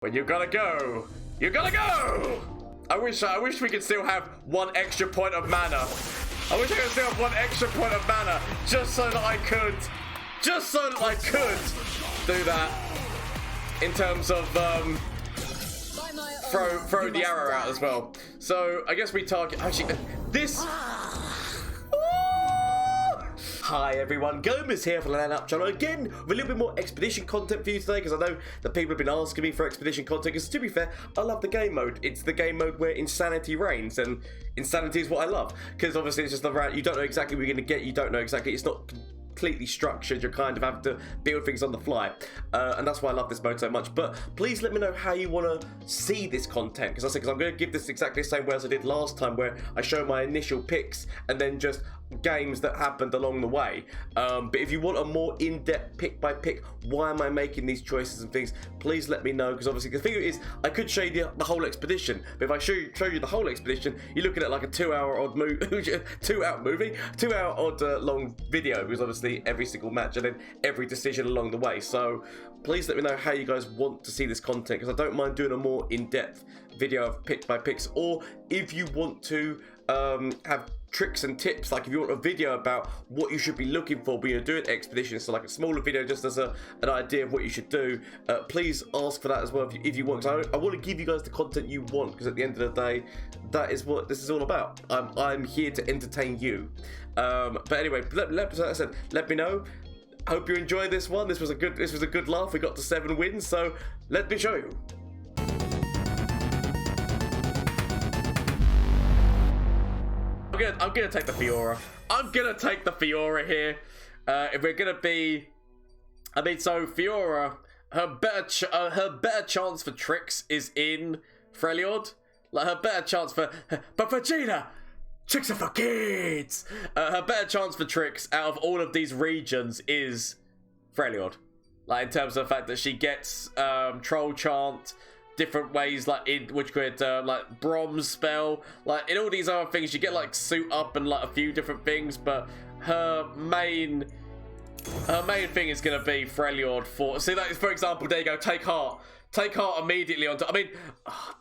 When you gotta go, you gotta go! I wish we could still have 1 extra point of mana. I wish I could still have 1 extra point of mana, just so that I could do that. In terms of throw the arrow out as well. So I guess we target actually this. Hi everyone, Gomez here for LAN channel again with a little bit more expedition content for you today, because I know that people have been asking me for expedition content, because to be fair, I love the game mode. It's the game mode where insanity reigns, and insanity is what I love, because obviously it's just the round, you don't know exactly what you're going to get, you don't know exactly, it's not completely structured, you're kind of having to build things on the fly, and that's why I love this mode so much. But please let me know how you want to see this content, because I'm going to give this exactly the same way as I did last time, where I show my initial picks and then just games that happened along the way. But if you want a more in-depth pick by pick, why am I making these choices and things, please let me know, because obviously the thing is, I could show you the whole expedition, but if I show you the whole expedition, you're looking at like a 2-hour odd movie, 2-hour odd long video, because obviously every single match and then every decision along the way. So please let me know how you guys want to see this content, because I don't mind doing a more in-depth video of pick by picks, or if you want to have tricks and tips, like if you want a video about what you should be looking for when you're doing expeditions, so like a smaller video just as an idea of what you should do, please ask for that as well if you want, because I want to give you guys the content you want, because at the end of the day, that is what this is all about. I'm here to entertain you. But anyway, as I said, let me know. Hope you enjoy this one. This was a good laugh. We got to 7 wins, so let me show you. I'm gonna take the Fiora. I'm gonna take the Fiora here. If we're gonna be, I mean, so Fiora, her better chance for tricks is in Freljord. Like her better chance for, but Vegeta, tricks are for kids. Her better chance for tricks out of all of these regions is Freljord. Like in terms of the fact that she gets Troll Chant, different ways, like in which could like Brom's spell, like in all these other things you get like suit up and like a few different things, but her main thing is gonna be Freljord. For like, for example, there you go, take heart immediately onto, I mean,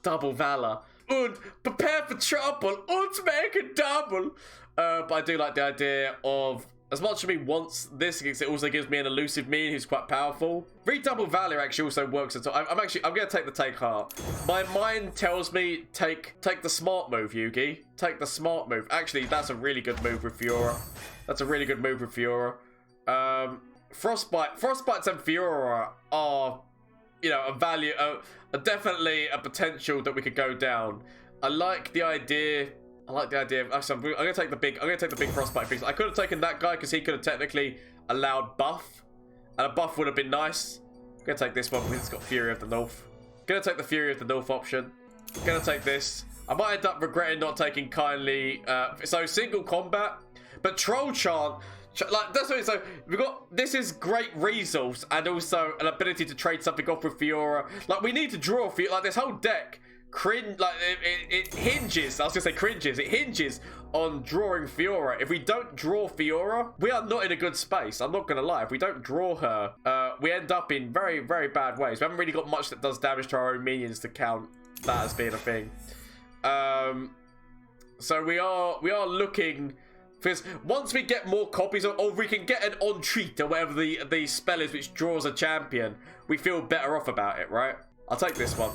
double valor and prepare for trouble and make a double. But I do like the idea of, as much as me wants this, it also gives me an elusive minion who's quite powerful. Redouble Valor actually also works at all. I'm gonna take the take heart. My mind tells me take the smart move, Yugi. Take the smart move. Actually, that's a really good move with Fiora. That's a really good move with Fiora. Frostbites and Fiora are, you know, a value, definitely a potential that we could go down. I like the idea. Actually, I'm gonna take the big Frostbite piece. I could have taken that guy because he could have technically allowed buff, and a buff would have been nice. I'm gonna take this one because it's got Fury of the North. Gonna take the Fury of the North option. Gonna take this. I might end up regretting not taking kindly. So single combat, but Troll Chant. Like that's what. So we got, this is great resource and also an ability to trade something off with Fiora. Like we need to draw for like this whole deck. Like it hinges. I was gonna say cringes. It hinges on drawing Fiora. If we don't draw Fiora, we are not in a good space. I'm not gonna lie. If we don't draw her, we end up in very, very bad ways. We haven't really got much that does damage to our own minions to count that as being a thing. So we are looking, because once we get more copies of, or we can get an entreat or whatever the spell is, which draws a champion, we feel better off about it, right? I'll take this one.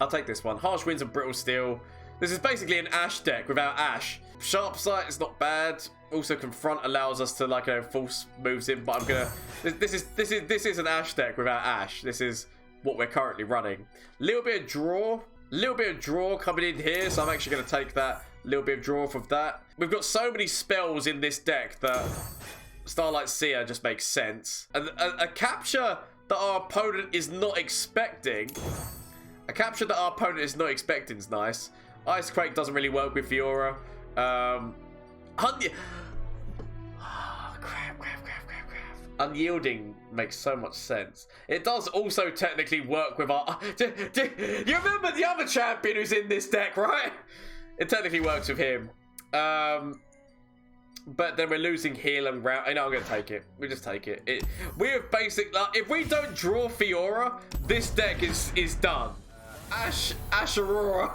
Harsh Winds and Brittle Steel. This is basically an Ash deck without Ash. Sharp Sight is not bad. Also, Confront allows us to, like, force moves in. But I'm gonna. This is an Ash deck without Ash. This is what we're currently running. Little bit of draw coming in here. So I'm actually gonna take that little bit of draw off of that. We've got so many spells in this deck that Starlight Seer just makes sense. And a capture that our opponent is not expecting. A capture that our opponent is not expecting is nice. Ice Quake doesn't really work with Fiora. Unyielding makes so much sense. It does also technically work with our... you remember the other champion who's in this deck, right? It technically works with him. but then we're losing heal and round. I know, I'm gonna take it. We just take it. We have basic. Like, if we don't draw Fiora, this deck is done. Aurora,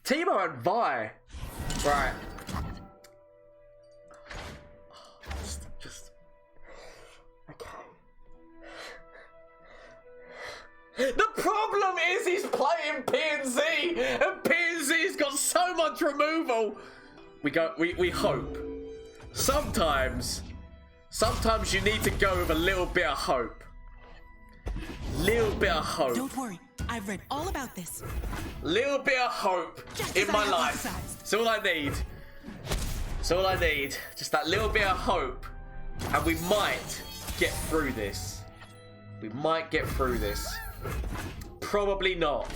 Teemo and Vi. Right. Just okay. The problem is he's playing PNZ, and PNZ's got so much removal. We hope. Sometimes you need to go with a little bit of hope. Little bit of hope. Don't worry, I've read all about this. Little bit of hope in my life. That's all I need. That's all I need. Just that little bit of hope, and we might get through this. We might get through this. Probably not,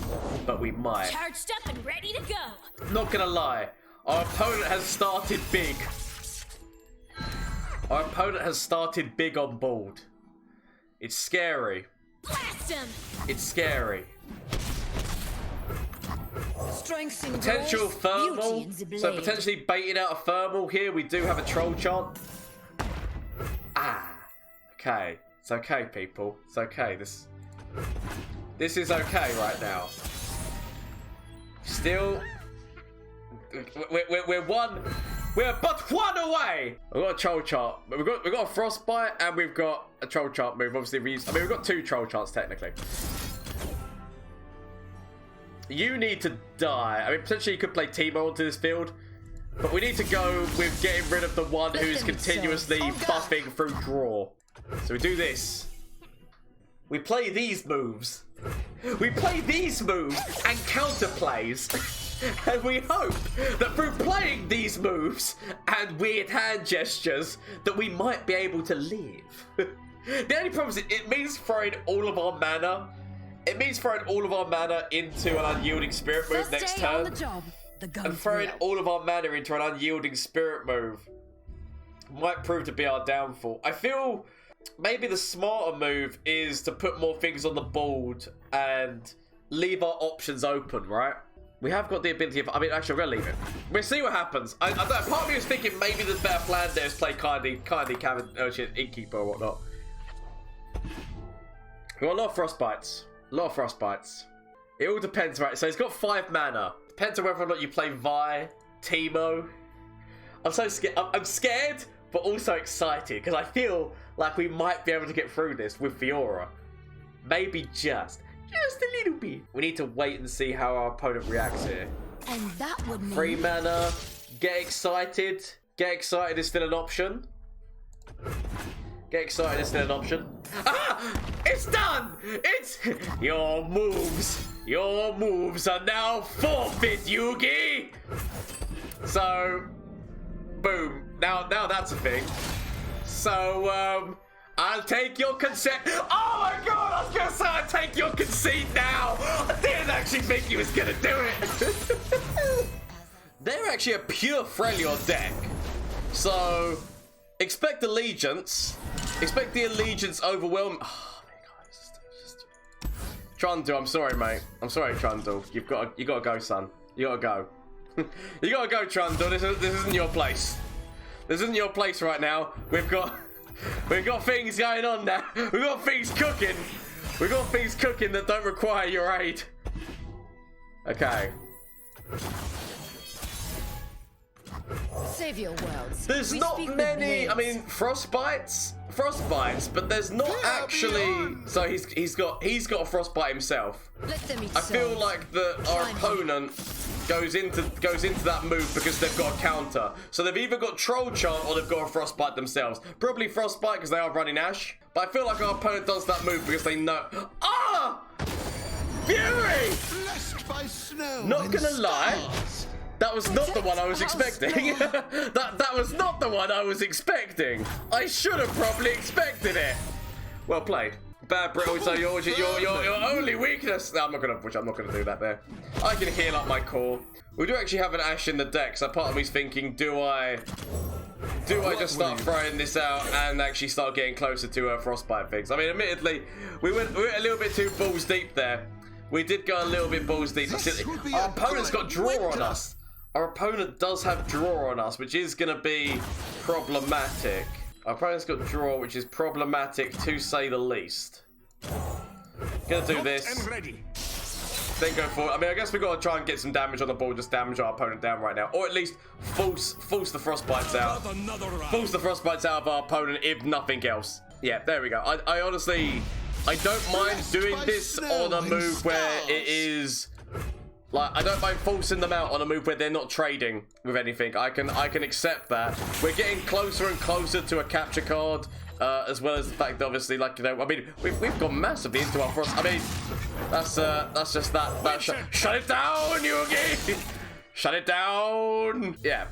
but we might. Charged up and ready to go. Not gonna lie, our opponent has started big. Our opponent has started big on board. It's scary. Blast him. It's scary. Strength in Potential growth, thermal. beauty in the So blade. potentially baiting out a thermal here. We do have a troll chant. Okay. It's okay, people. It's okay. This is okay right now. Still, we're but one away. We've got a troll chart. We've got a frostbite and we've got a troll chart move. Obviously, we've got 2 troll charts technically. You need to die. I mean, potentially you could play Teemo onto this field, but we need to go with getting rid of the one who's continuously buffing through draw. So we do this. We play these moves. We play these moves and counterplays. And we hope that through playing these moves and weird hand gestures that we might be able to live. The only problem is it means throwing all of our mana. It means throwing all of our mana into an Unyielding Spirit move next turn. And throwing all of our mana into an Unyielding Spirit move might prove to be our downfall. I feel maybe the smarter move is to put more things on the board and leave our options open, right? We have got the ability of... I mean, actually, I'm going to leave it. We'll see what happens. I don't know, part of me was thinking maybe the better plan there is play Kindly Innkeeper or whatnot. We've got a lot of Frostbites. A lot of Frostbites. It all depends, right? So he's got 5 mana. Depends on whether or not you play Vi, Teemo. I'm so scared. I'm scared, but also excited, because I feel like we might be able to get through this with Fiora. Maybe just a little bit. We need to wait and see how our opponent reacts here. And that would mean 3 mana. Get excited. Get excited is still an option. Get excited is still an option. Ah! It's done! It's... Your moves are now forfeit, Yugi! So... Boom. Now that's a thing. So, I'll take your consent. Oh my god, I was gonna say I'll take your conceit now! I didn't actually think he was gonna do it! They're actually a pure Freljord deck. So, expect allegiance. Expect the allegiance overwhelm. Oh my god, it's just... Trundle, I'm sorry, mate. I'm sorry, Trundle. You gotta go, son. You gotta go. You gotta go, Trundle. This isn't your place. This isn't your place right now. We've got things going on now. We've got things cooking. We've got things cooking that don't require your aid. Okay. save your worlds. There's not many. I mean, frostbites, but there's not actually. So he's got a frostbite himself. Let them eat I feel souls. like our opponent goes into that move because they've got a counter. So they've either got Troll Chant or they've got a Frostbite themselves. Probably Frostbite because they are running Ash. But I feel like our opponent does that move because they know. Ah! Fury! Not gonna lie. That was not the one I was expecting. that was not the one I was expecting. I should have probably expected it. Well played. Bad brittle, so your only weakness. No, I'm not gonna do that there. I can heal up my core. We do actually have an Ash in the deck, so part of me's thinking, do I just start throwing this out and actually start getting closer to frostbite things? I mean, admittedly, we went a little bit too balls deep there. We did go a little bit balls deep. Our opponent's got draw on us. Our opponent does have draw on us, which is going to be problematic. Our opponent's got draw, which is problematic to say the least. Gonna do this. Then go for it. I mean, I guess we've got to try and get some damage on the board, just damage our opponent down right now. Or at least force the frostbites out. Force the frostbites out of our opponent, if nothing else. Yeah, there we go. I honestly, I don't mind doing this on a move where it is... Like, I don't mind forcing them out on a move where they're not trading with anything. I can accept that. We're getting closer and closer to a capture card, as well as the fact that obviously, like, you know, I mean, we've gone massively into our frost. I mean, that's just that. Shut it down, Yugi! Shut it down! Yeah.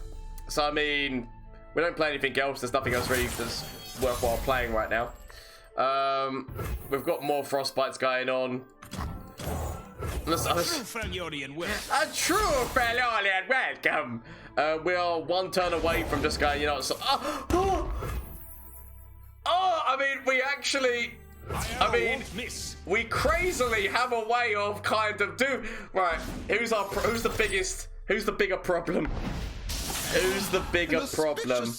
So I mean, we don't play anything else. There's nothing else really that's worthwhile playing right now. We've got more frostbites going on. A true Freljordian welcome. We are one turn away from just going, you know, so, I mean, we actually, we crazily have a way of kind of right. Who's the bigger problem? Who's the bigger problem?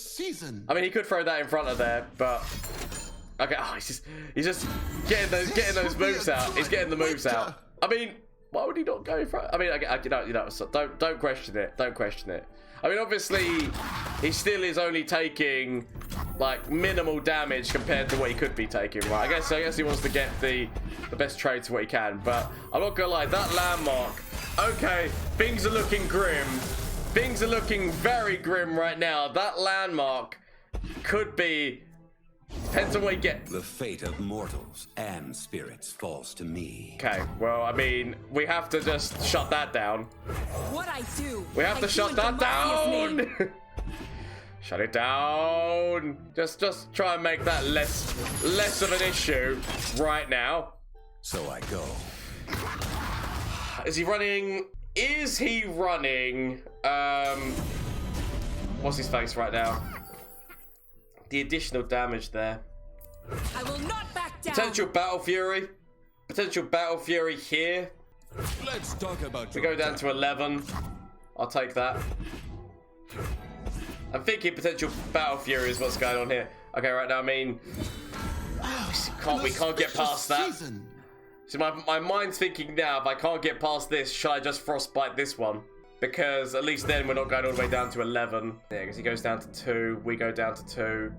I mean, he could throw that in front of there, but okay. Oh, he's just getting those moves out. He's getting the moves out. I mean, why would he not go in front? I mean, you know, so don't question it. Don't question it. I mean, obviously, he still is only taking like minimal damage compared to what he could be taking, right? I guess he wants to get the best trade to what he can. But I'm not gonna lie, that landmark. Okay, things are looking grim. Things are looking very grim right now. That landmark could be. Depends on what you get. The fate of mortals and spirits falls to me. Okay, well, I mean, we have to just shut that down. What I do? We have to shut that down. Shut it down. Just try and make that less of an issue right now. So I go. Is he running? What's his face right now? The additional damage there. I will not back down. Potential Battle Fury. Potential Battle Fury here. Let's talk about. We go down to 11. I'll take that. I'm thinking potential Battle Fury is what's going on here. Okay, right now, I mean, we can't get past that. So my mind's thinking now, if I can't get past this, should I just frostbite this one? Because at least then we're not going all the way down to 11. Yeah, because he goes down to 2. We go down to 2.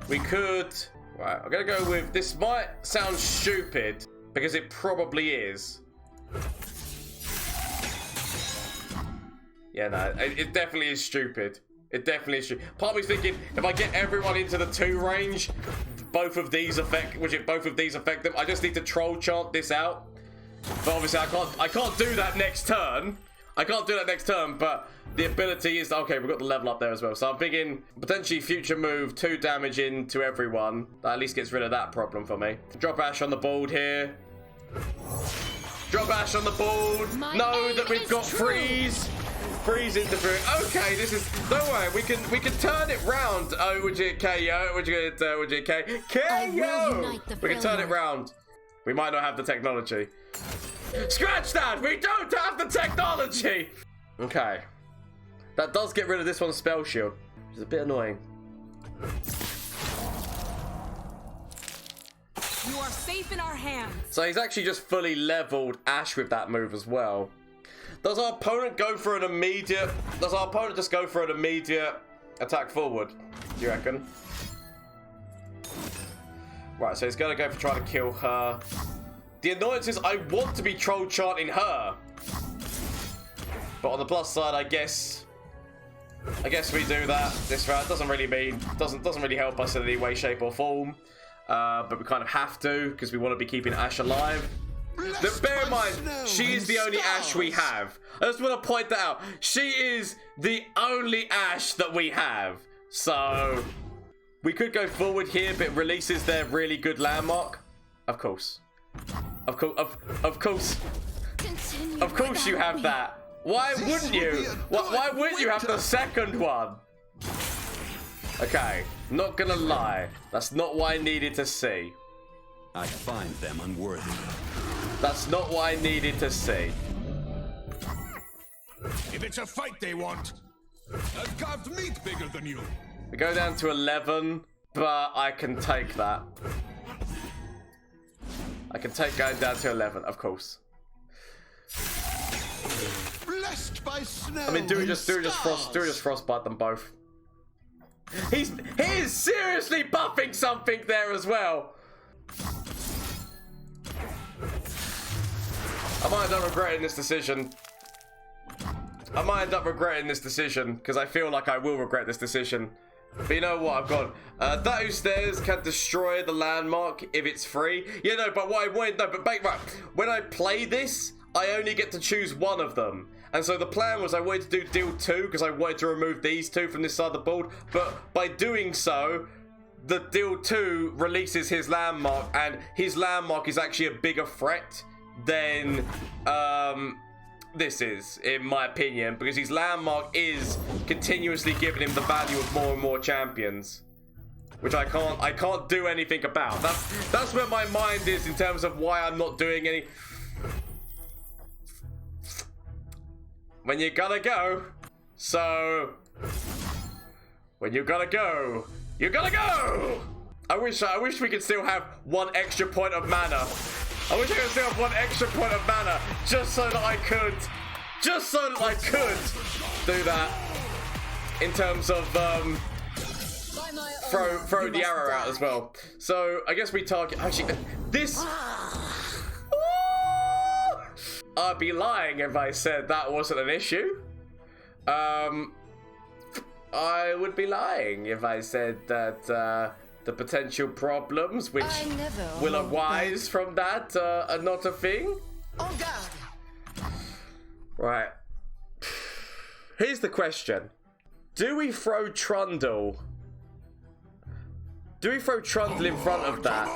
We could... Right, I'm going to go with... This might sound stupid, because it probably is. Yeah, no, it definitely is stupid. It definitely is stupid. Part of me's thinking, if I get everyone into the 2 range, both of these affect them. I just need to troll chant this out. But obviously I can't do that next turn. I can't do that next turn, but the ability is... Okay, we've got the level up there as well. So I'm thinking potentially future move, 2 damage into everyone. That at least gets rid of that problem for me. Drop Ash on the board here. Drop Ash on the board. Know that we've got freeze. Freeze into through. Okay, this is... Don't worry, we can turn it round. Oh, would you KO? Would you KO? We can turn it round. We might not have the technology. Scratch that! We don't have the technology! Okay. That does get rid of this one's spell shield, which is a bit annoying. You are safe in our hands. So he's actually just fully leveled Ash with that move as well. Does our opponent go for an immediate... Does our opponent just go for an immediate attack forward, do you reckon? Right, so he's going to go for trying to kill her. The annoyance is I want to be troll chanting her. But on the plus side, I guess we do that this round. Doesn't really help us in any way, shape or form. But we kind of have to because we want to be keeping Ash alive. Bear in mind, she is the only Ash we have. I just want to point that out. She is the only Ash that we have. So we could go forward here, but it releases their really good landmark. Of course. Of course you have that. Why wouldn't you? Why wouldn't you have the second one? Okay, not gonna lie. That's not what I needed to see. I find them unworthy. That's not what I needed to see. If it's a fight they want, I've carved meat bigger than you. We go down to 11, but I can take that. I can take going down to 11, of course. Blessed by snow. I mean, do we just frostbite them both? He is seriously buffing something there as well. I might end up regretting this decision. Because I feel like I will regret this decision. But you know what? I've gone. That who stares can destroy the landmark if it's free. Yeah, no, but what I wanted, no, but right. When I play this, I only get to choose one of them. And so the plan was I wanted to do deal 2 because I wanted to remove these two from this side of the board. But by doing so, the deal 2 releases his landmark, and his landmark is actually a bigger threat than this is, in my opinion, because his landmark is continuously giving him the value of more and more champions, which I can't do anything about. That's where my mind is in terms of why I'm not doing any. When you gotta go, so when you gotta go, you gotta go. I wish we could still have 1 extra point of mana. I wish I could still have 1 extra point of mana, just so that I could do that. In terms of throw the arrow out as well. So I guess we target actually this. I'd be lying if I said that wasn't an issue. I would be lying if I said that the potential problems which will arise from that are not a thing. Oh God. Right. Here's the question. Do we throw Trundle? Do we throw Trundle in front of that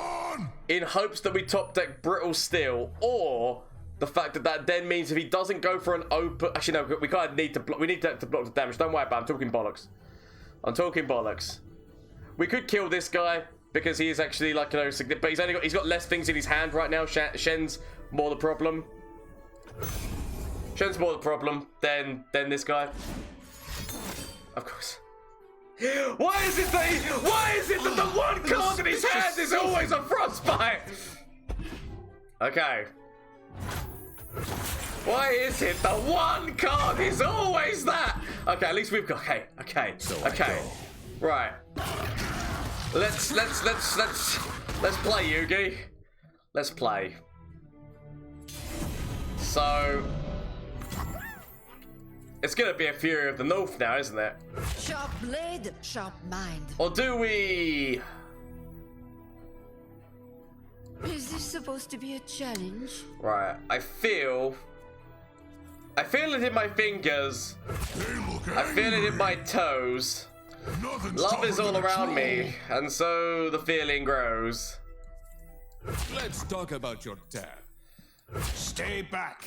in hopes that we top deck Brittle Steel, or the fact that then means if he doesn't go for an open... Actually, no, we kind of need to block. We need to block the damage. Don't worry about it. I'm talking bollocks. We could kill this guy because he is actually like, you know, but he's got less things in his hand right now. Shen's more the problem. Shen's more the problem than this guy. Of course. Why is it that the one card in his hand is always a frostbite? Okay. Why is it the one card is always that? Okay, at least we've got okay. Right. Let's play, Yugi. Let's play. So it's gonna be a Fury of the North now, isn't it? Sharp blade, sharp mind. Or do we? Is this supposed to be a challenge? Right. I feel it in my fingers. I feel it in my toes. Love is all around me, and so the feeling grows. Let's talk about your dad. Stay back.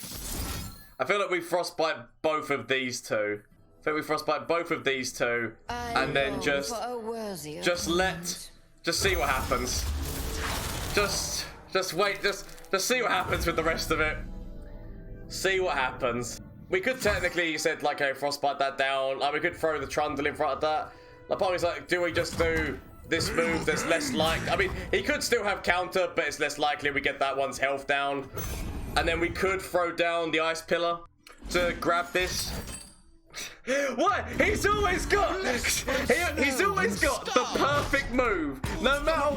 I feel like we frostbite both of these two. And then just see what happens. Just wait, just see what happens with the rest of it. See what happens. We could technically, you said, like, okay, frostbite that down. Like, we could throw the Trundle in front of that. The point is, like, do we just do this move that's less likely? I mean, he could still have counter, but it's less likely we get that one's health down. And then we could throw down the Ice Pillar to grab this. What? He's always got the perfect move. No matter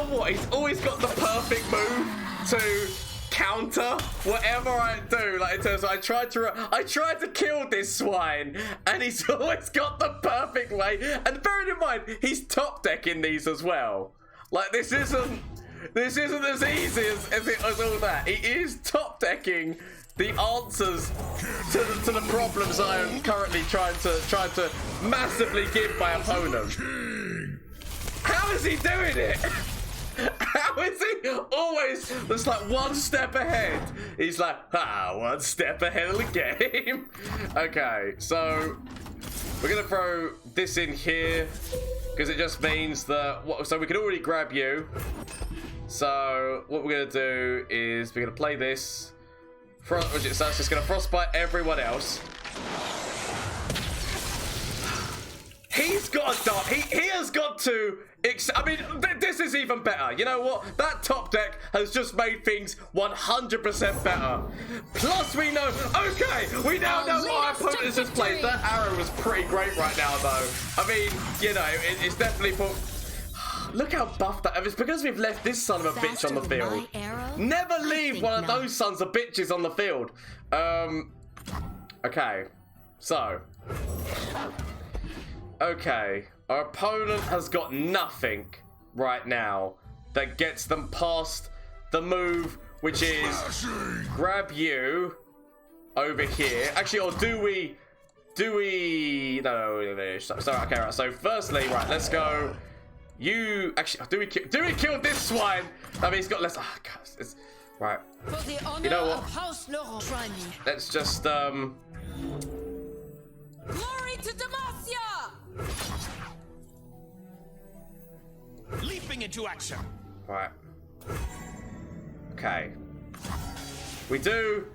what, he's always got the perfect move to counter whatever I do. Like, in terms of, I tried to kill this swine, and he's always got the perfect way. And bearing in mind, he's top decking these as well. Like, this isn't as easy as all that. He is top decking the answers to the problems I am currently trying to massively give my opponent. How is he doing it? How is he always just like one step ahead? He's like, one step ahead of the game. Okay, so we're gonna throw this in here because it just means that so we can already grab you. So what we're gonna do is we're gonna play this. So that's just gonna frostbite everyone else. He's got to die. He has got to. I mean, this is even better. You know what? That top deck has just made things 100% better. Plus, we know. Okay, we now know what our opponent has just played. That arrow was pretty great right now, though. I mean, you know, it's definitely put. Look how buffed that. It's because we've left this son of a bitch on the field. Never leave one of those sons of bitches on the field. Okay, so. Okay, our opponent has got nothing right now that gets them past the move, which is grab you over here. Actually, or do we? No. Sorry. Okay, right. So, firstly, right. Let's go. You actually do we kill this swine? I mean, he's got less. Oh, God, it's right. You know what? Let's just Glory to Demacia! Leaping into action. Right. Okay. We do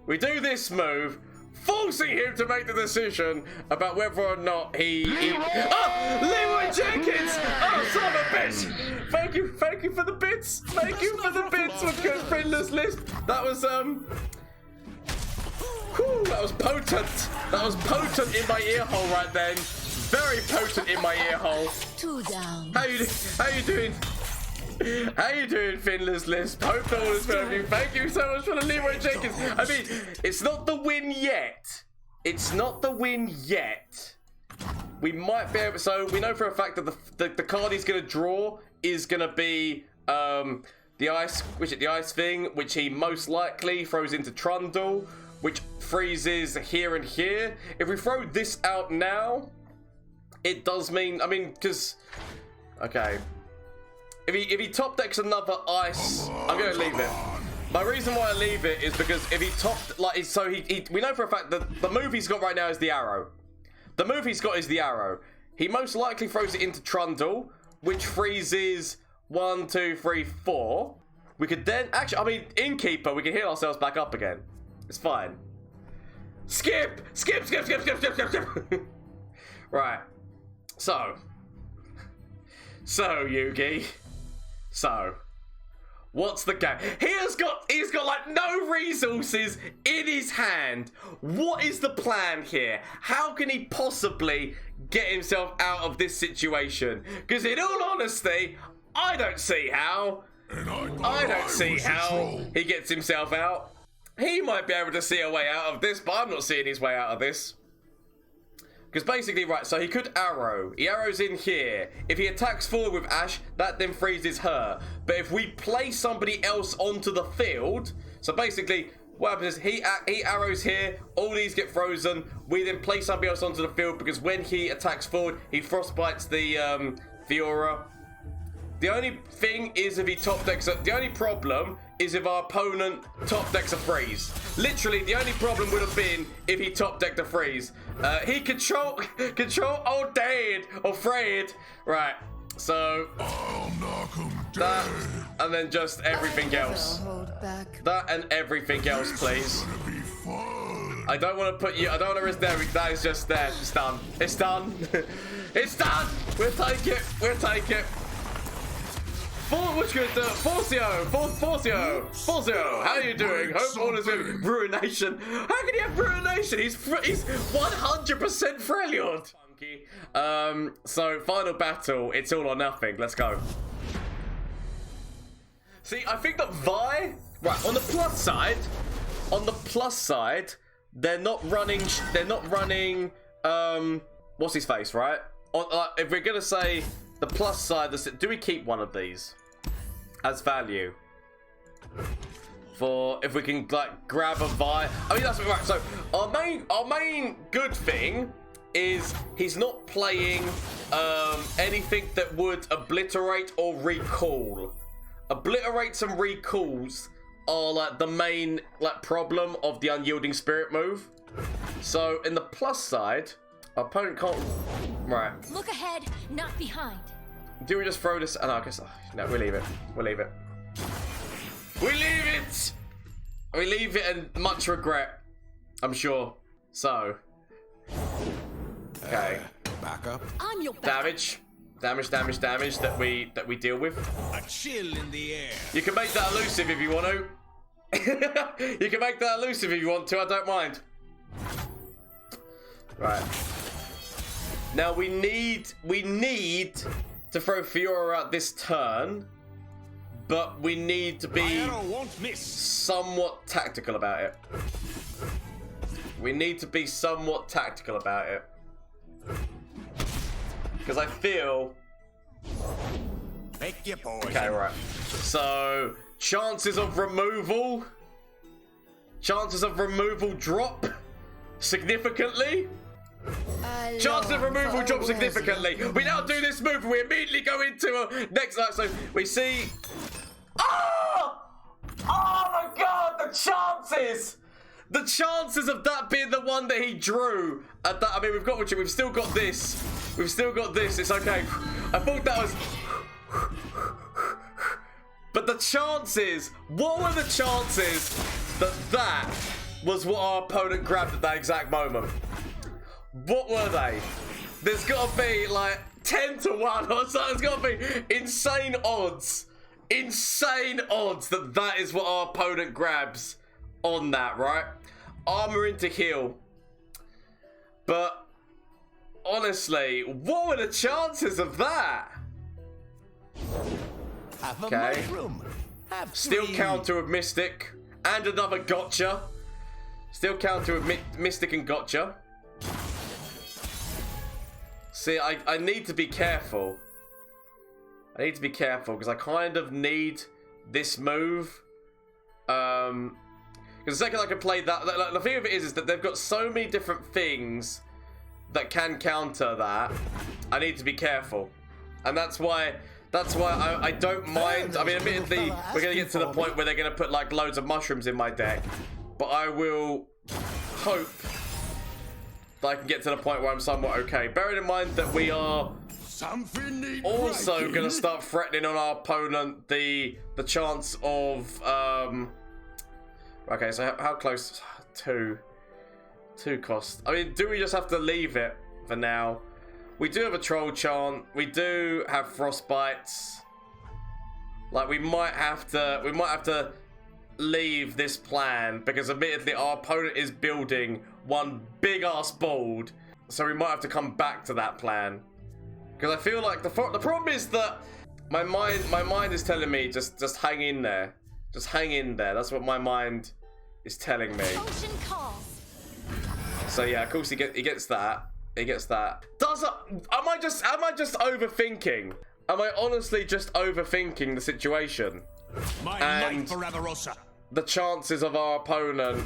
this move, forcing him to make the decision about whether or not he oh, Leroy Jenkins! Oh, son of a bitch! Thank you for the bits. Thank you for the bits with good friendless list. That was whew, that was potent. That was potent in my ear hole right then. Very potent in my ear hole. 2 down. How you doing? How you doing, Finland's List? Hope all is well with you. Thank you so much for the Leroy Jenkins. I mean, it's not the win yet. It's not the win yet. We might be able. So we know for a fact that the card he's gonna draw is gonna be the ice thing, which he most likely throws into Trundle, which freezes here and here. If we throw this out now, it does mean. I mean, because okay. If he top decks another ice, I'm gonna leave it. My reason why I leave it is because if he topped we know for a fact that the move he's got right now is the arrow. The move he's got is the arrow. He most likely throws it into Trundle, which freezes 1, 2, 3, 4. We could then actually, I mean, Innkeeper, we can heal ourselves back up again. It's fine. Skip. Right. So Yugi. So, what's the game? He's got like no resources in his hand. What is the plan here? How can he possibly get himself out of this situation? Because in all honesty, I don't see how. I don't see how he gets himself out. He might be able to see a way out of this, but I'm not seeing his way out of this. Because basically, right, so he could arrow. He arrows in here. If he attacks forward with Ash, that then freezes her. But if we play somebody else onto the field, so basically, what happens is he arrows here, all these get frozen. We then play somebody else onto the field because when he attacks forward, he frostbites the Fiora. The only thing is if he top decks the only problem is if our opponent top decks a freeze. Literally, the only problem would have been if he top decked a freeze. He control old Dade or Fred. Right. So that and then just everything else. That and everything else, please. I don't want to put you. I don't want to risk there. That is just there. It's done. It's done. It's done. We'll take it. We'll take it. What's good? Forcio, how are you doing? Hope all is good. Ruination. How can he have Ruination? He's 100% Freljord. Funky. So final battle. It's all or nothing. Let's go. See, I think that Vi. Right on the plus side, they're not running. What's his face? Right. If we're gonna say. The plus side, do we keep one of these as value? For if we can like grab a Vi. I mean that's right. So our main good thing is he's not playing anything that would obliterate or recall. Obliterates and recalls are like the main like problem of the Unyielding Spirit move. So in the plus side, our opponent can't. Right. Look ahead, not behind. Do we just throw this? Oh, no, I guess. No, we'll leave it. We'll leave it. We leave it! We leave it in much regret, I'm sure. So, okay. Back up. I'm your back. Damage that we deal with. A chill in the air. You can make that elusive if you want to. You can make that elusive if you want to. I don't mind. Right. Now we need to throw Fiora out this turn, but we need to be somewhat tactical about it. We need to be somewhat tactical about it. Because I feel... Make your poison. Okay, right. So, chances of removal drop significantly. Chances of removal drop significantly. We now do this move and we immediately go into a next night. So we see... Oh! Oh my god, the chances! The chances of that being the one that he drew. At that, I mean, we've still got this. We've still got this. It's okay. I thought that was... But the chances... What were the chances that that was what our opponent grabbed at that exact moment? What were they? There's got to be like 10 to 1 or something. There's got to be insane odds. Insane odds that that is what our opponent grabs on that, right? Armor into heal. But honestly, what were the chances of that? Okay. Still counter with Mystic and another gotcha. Still counter with Mystic and gotcha. See, I need to be careful. I need to be careful because I kind of need this move. Because the second I can play that, like, the thing of it is that they've got so many different things that can counter that. I need to be careful, and that's why I don't mind. I mean, admittedly, we're gonna get to the point where they're gonna put like loads of mushrooms in my deck, but I will hope that I can get to the point where I'm somewhat okay. Bearing in mind that we are also gonna start threatening on our opponent the chance of okay, so how close? Two cost. I mean, do we just have to leave it for now? We do have a troll chant. We do have frostbites. Like we might have to leave this plan because admittedly our opponent is building one big ass board, so we might have to come back to that plan. Because I feel like the problem is that my mind is telling me just hang in there. Just hang in there. That's what my mind is telling me. Ocean calls. So yeah, of course he gets that. He gets that. Am I just overthinking? Am I honestly just overthinking the situation? And the chances of our opponent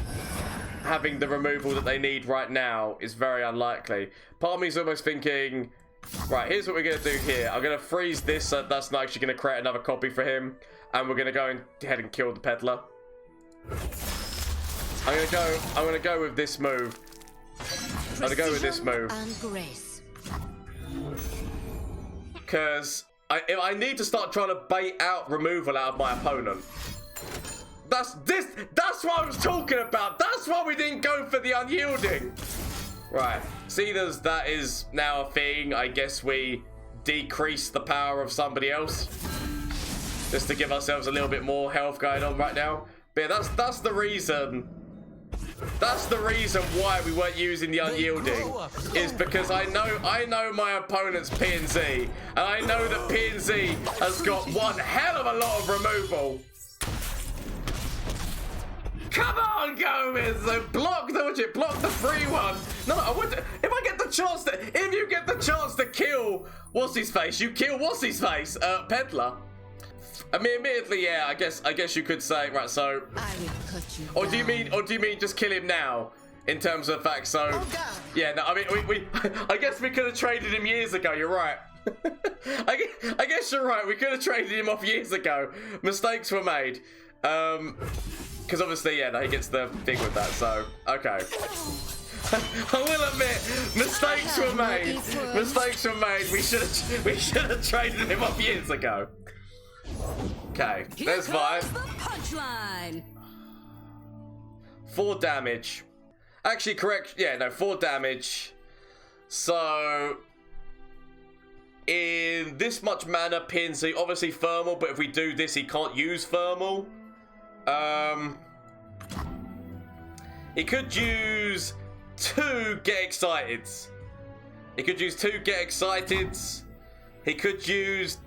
having the removal that they need right now is very unlikely. Part of me is almost thinking, right, here's what we're gonna do here. I'm gonna freeze this so that's not actually gonna create another copy for him, and we're gonna go ahead and kill the peddler. I'm gonna go with this move. I'm gonna go with this move. Because I need to start trying to bait out removal out of my opponent. That's what I was talking about. That's why we didn't go for the Unyielding. Right. See, that is now a thing. I guess we decrease the power of somebody else. Just to give ourselves a little bit more health going on right now. But yeah, that's the reason. That's the reason why we weren't using the Unyielding, is because I know my opponent's P&Z, and I know that P&Z has got one hell of a lot of removal. Come on, Gomez! So block the 3-1. No, I would. If I get the chance to, if you get the chance to kill what's his face, you kill what's his face, Peddler. I mean, admittedly, yeah. I guess you could say, right. So, I will cut you or do you mean just kill him now? In terms of fact, so yeah. No, I mean, we I guess we could have traded him years ago. You're right. I guess you're right. We could have traded him off years ago. Mistakes were made. Because obviously, yeah, no, he gets the thing with that. So, okay. I will admit, mistakes were made. Mistakes were made. We should have traded him off years ago. Okay, there's 5. The punchline. 4 damage. Actually, correct. Yeah, no, 4 damage. So, in this much mana, pins, so obviously thermal, but if we do this, he can't use thermal. He could use 2 Get Excited. He could use 2 Get Excited. He could use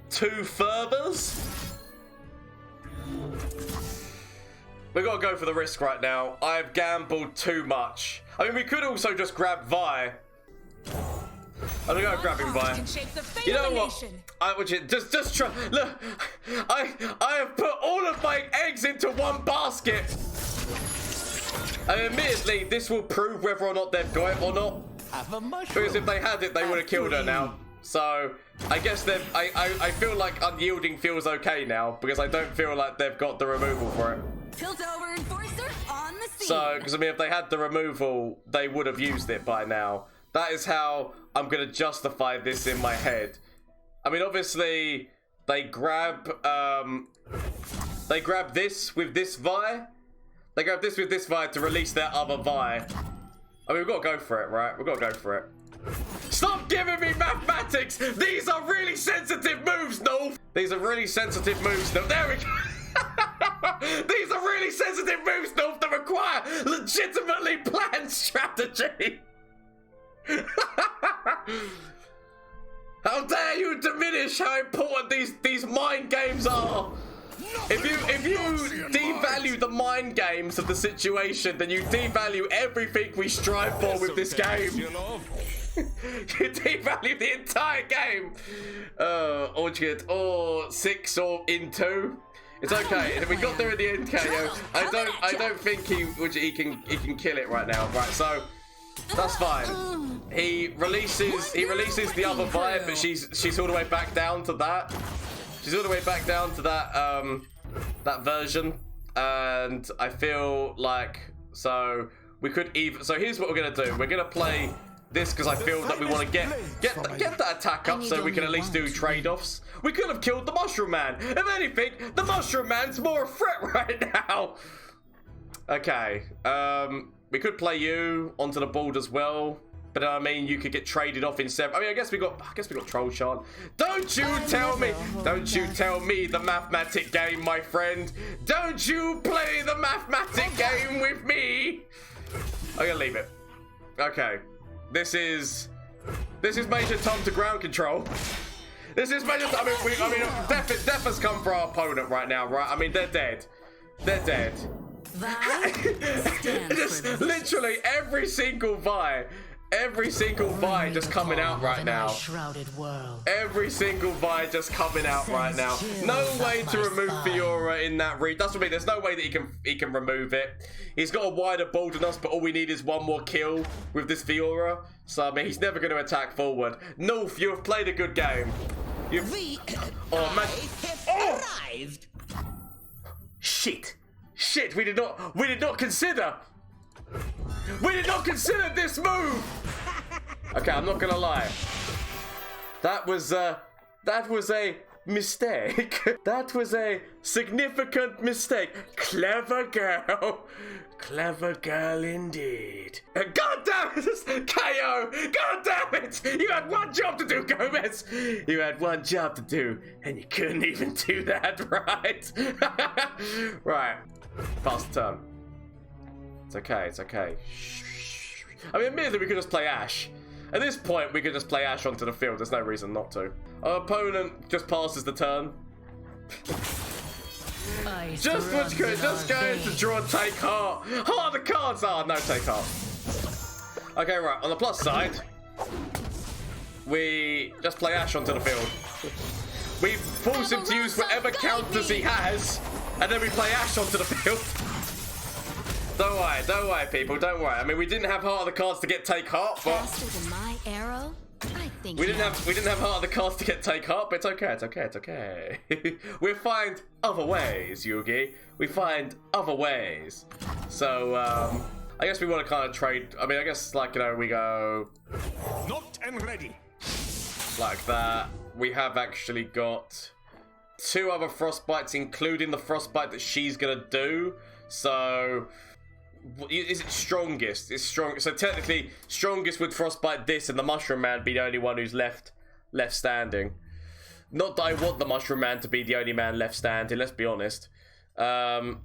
2 Fervors. We gotta go for the risk right now. I've gambled too much. I mean, we could also just grab Vi. I'm gonna go grabbing Vi. You know what? Just try. Look, I have put all of my eggs into one basket. And admittedly, this will prove whether or not they've got it or not. Because if they had it, they would have killed her now. So I guess they've. I feel like Unyielding feels okay now because I don't feel like they've got the removal for it. Piltover Enforcer on the scene. So, because I mean, if they had the removal, they would have used it by now. That is how I'm gonna justify this in my head. I mean, obviously, they grab this with this Vi. They grab this with this Vi to release their other Vi. I mean, we've got to go for it, right? We've got to go for it. Stop giving me mathematics! These are really sensitive moves, no! These are really sensitive moves, no. There we go! These are really sensitive moves, no, that require legitimately planned strategy! How dare you diminish how important these mind games are! If you devalue the mind games of the situation, then you devalue everything we strive for with this game. You devalue the entire game. Orchard, or 6 or in 2. It's okay. If we got there in the end KO, I don't think he can kill it right now. Right, so that's fine. He releases the other Vi, but she's all the way back down to that. She's all the way back down to that that version, and I feel like we could even. So here's what we're gonna do. We're gonna play this because I feel that we want to get that attack up so we can at least do trade-offs. We could have killed the Mushroom Man. If anything, the Mushroom Man's more a threat right now. Okay, we could play you onto the board as well. But I mean, you could get traded off in 7. I mean, I guess we got Troll Shard. Don't you tell me the mathematic game, my friend. Don't you play the mathematic game with me. I'm gonna leave it. Okay, this is Major Tom to ground control. This is Major. I mean, death has come for our opponent right now, right? I mean, they're dead. They're dead. Just literally every single Vi just coming out right now. Every single Vi just coming out right now. No way to remove Fiora in that read. That's what I mean. There's no way that he can remove it. He's got a wider board than us, but all we need is one more kill with this Fiora. So I mean, he's never going to attack forward. Noof, you have played a good game. Oh man! Oh! Shit! We did not consider. We did not consider this move. Okay, I'm not gonna lie. That was a mistake. That was a significant mistake. Clever girl. Clever girl indeed. God damn it, KO! God damn it! You had one job to do, Gomez! You had one job to do, and you couldn't even do that, right? Right. Pass the turn. It's okay. I mean, admittedly, we could just play Ashe. At this point, we could just play Ashe onto the field. There's no reason not to. Our opponent just passes the turn. just going to draw Take Heart. Heart of the cards! Ah, no Take Heart. Okay, right. On the plus side, we just play Ashe onto the field. We force him to use whatever counters he has, and then we play Ashe onto the field. Don't worry, people, don't worry. I mean, we didn't have Heart of the cards to get Take Heart, but Faster than my arrow? I think we didn't have Heart of the cards to get Take Heart, but it's okay. We'll find other ways, Yugi. We find other ways. So, I guess we want to kind of trade. I mean, I guess, like, you know, we go Knocked and ready. Like that. We have actually got 2 other Frostbites, including the Frostbite that she's gonna do. So Is it strongest? It's strong. So technically, strongest would frostbite this, and the Mushroom Man be the only one who's left standing. Not that I want the Mushroom Man to be the only man left standing. Let's be honest. So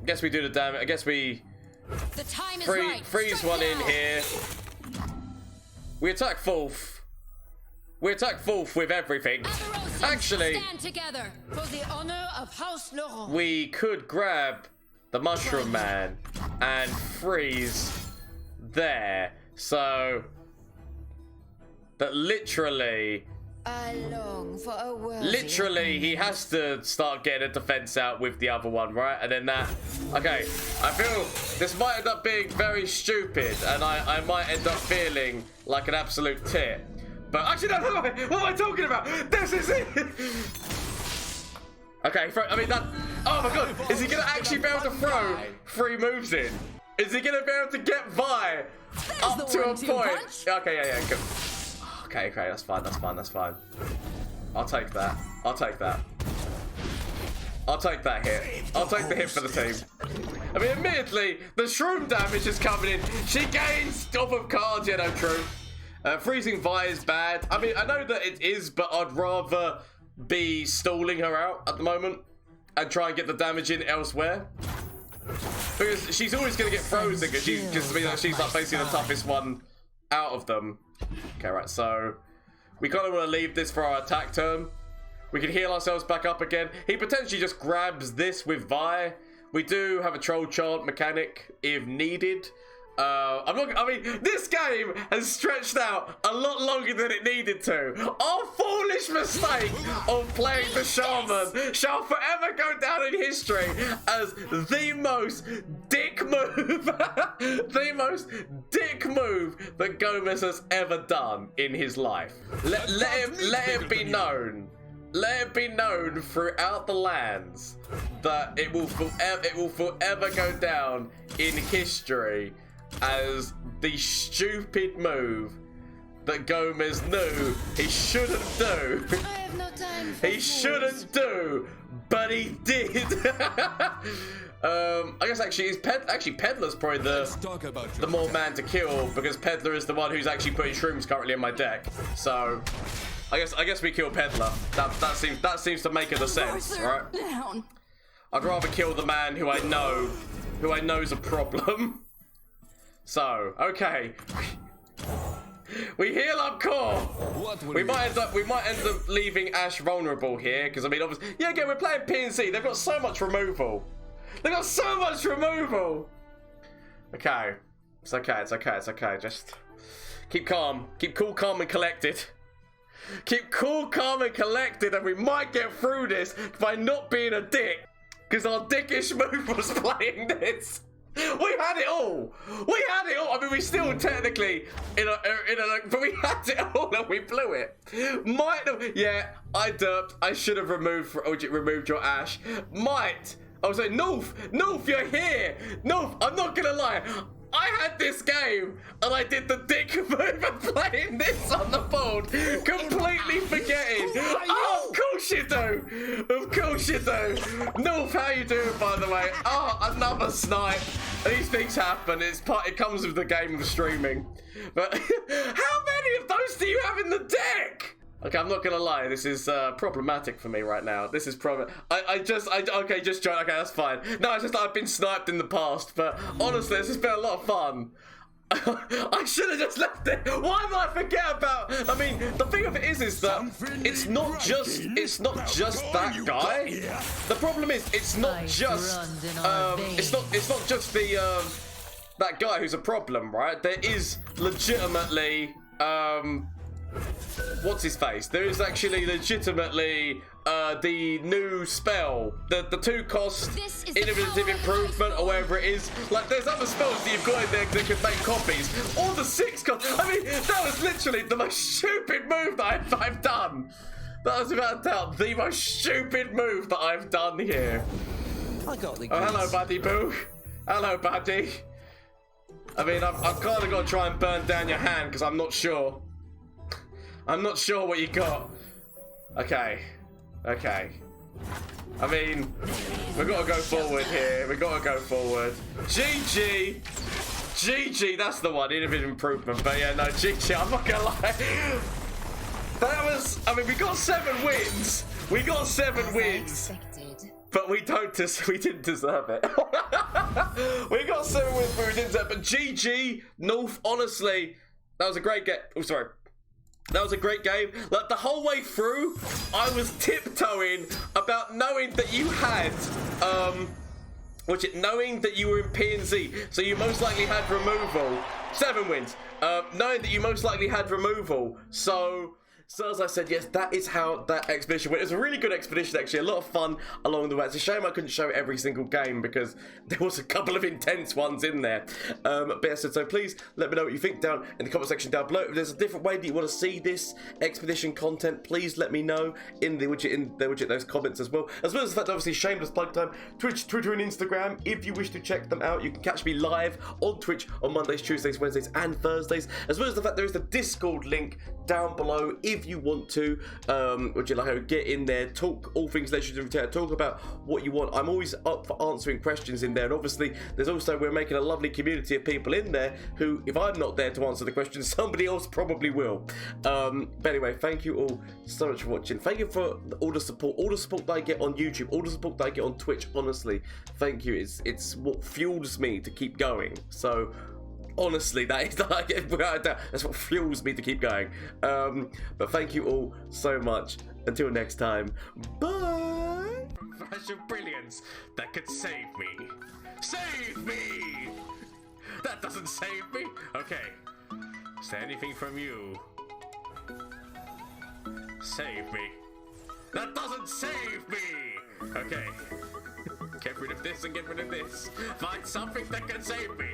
I guess we do the damage. I guess we The time is freeze one in here. We attack fourth. We attack fourth with everything. Actually, stand together. For the honor of House Laurent. we could grab the Mushroom Man and freeze there. So that literally, I long for a worthy literally, he has to start getting a defense out with the other one, right? And then that. Okay, I feel this might end up being very stupid, and I might end up feeling like an absolute tit. But actually, no, what am I talking about? This is it! Okay, I mean that... Oh my god, is he going to actually be able to throw 3 moves in? Is he going to be able to get by up to a point? Okay, yeah, good. Okay, that's fine. I'll take that. I'll take that hit. I'll take the hit for the team. I mean, admittedly, the shroom damage is coming in. She gains off of cards, yeah, no, true. Freezing Vi is bad. I mean, I know that it is, but I'd rather be stalling her out at the moment and try and get the damage in elsewhere. Because she's always going to get frozen because she's like basically the toughest one out of them. Okay, right, so we kind of want to leave this for our attack turn. We can heal ourselves back up again. He potentially just grabs this with Vi. We do have a troll chant mechanic if needed. I mean, this game has stretched out a lot longer than it needed to. Our foolish mistake of playing the Shaman shall forever go down in history as the most dick move, the most dick move that Gomez has ever done in his life. Let it be known. Let it be known throughout the lands that it will forever go down in history as the stupid move that Gomez knew he shouldn't do. I have no time for He shouldn't do, but he did. I guess actually Peddler's probably the more man to kill, because Peddler is the one who's actually putting shrooms currently in my deck. So I guess we kill Peddler. That seems to make it a sense, right? I'd rather kill the man who I know's a problem. So, okay. We heal up core. We might end up leaving Ash vulnerable here, because I mean obviously, yeah, again, we're playing PNC. They've got so much removal. Okay. It's okay. Just keep calm. Keep cool, calm, and collected. Keep cool, calm, and collected, and we might get through this by not being a dick, because our dickish move was playing this. We had it all. I mean, we still technically but we had it all and we blew it. Yeah, I derped. I should have removed your Ash. I was like, Noof, you're here. Noof, I'm not gonna lie. I had this game and I did the dick move and playing this on the board, completely forgetting. Oh, of course you do. Noof, how you doing, by the way? Oh, another snipe. These things happen. It comes with the game of streaming. But how many of those do you have in the deck? Okay, I'm not gonna lie, this is problematic for me right now. This is okay, just join. Okay, that's fine. No, it's just I've been sniped in the past, but honestly, this has been a lot of fun. I should have just left it. Why did I forget about? I mean, the thing of it is that it's not just that guy. The problem is it's not just the that guy who's a problem, right? There is legitimately what's his face? There is actually legitimately the new spell, the 2-cost innovative improvement or whatever it is. Like, there's other spells that you've got in there that can make copies. Or the 6-cost. I mean, that was literally the most stupid move that I've done. That was without doubt the most stupid move that I've done here. I got the oh, hello, buddy boo. Hello, buddy. I mean, I've kind of got to try and burn down your hand because I'm not sure. I'm not sure what you got. Okay. I mean, we got to go forward here. We got to go forward. GG. GG, that's the one. Innovative improvement. But yeah, no, GG. I'm not going to lie. That was, I mean, we got 7 wins. We got 7 wins. But we didn't deserve it. We got 7 wins, but we didn't deserve it. But GG, North, honestly, that was a great game. Oh, sorry. That was a great game. Like, the whole way through, I was tiptoeing about knowing that you had, knowing that you were in P&Z, so you most likely had removal. 7 wins. Knowing that you most likely had removal, so as I said, yes, that is how that expedition went. It was a really good expedition, actually. A lot of fun along the way. It's a shame I couldn't show every single game because there was a couple of intense ones in there. But yeah, so please let me know what you think down in the comment section down below. If there's a different way that you want to see this expedition content, please let me know in the widget, those comments as well. As well as the fact, obviously, shameless plug time. Twitch, Twitter, and Instagram. If you wish to check them out, you can catch me live on Twitch on Mondays, Tuesdays, Wednesdays, and Thursdays. As well as the fact there is the Discord link down below if you want to, get in there, talk all things Legends of Runeterra, talk about what you want. I'm always up for answering questions in there, and obviously we're making a lovely community of people in there who, if I'm not there to answer the questions, somebody else probably will. But anyway, thank you all so much for watching. Thank you for all the support that I get on YouTube, all the support that I get on Twitch. Honestly, thank you. It's what fuels me to keep going. So honestly, that's what fuels me to keep going. But thank you all so much. Until next time, bye. Flash of brilliance that could save me. Save me! That doesn't save me. Okay. Is there anything from you? Save me. That doesn't save me. Okay. Get rid of this and get rid of this. Find something that can save me.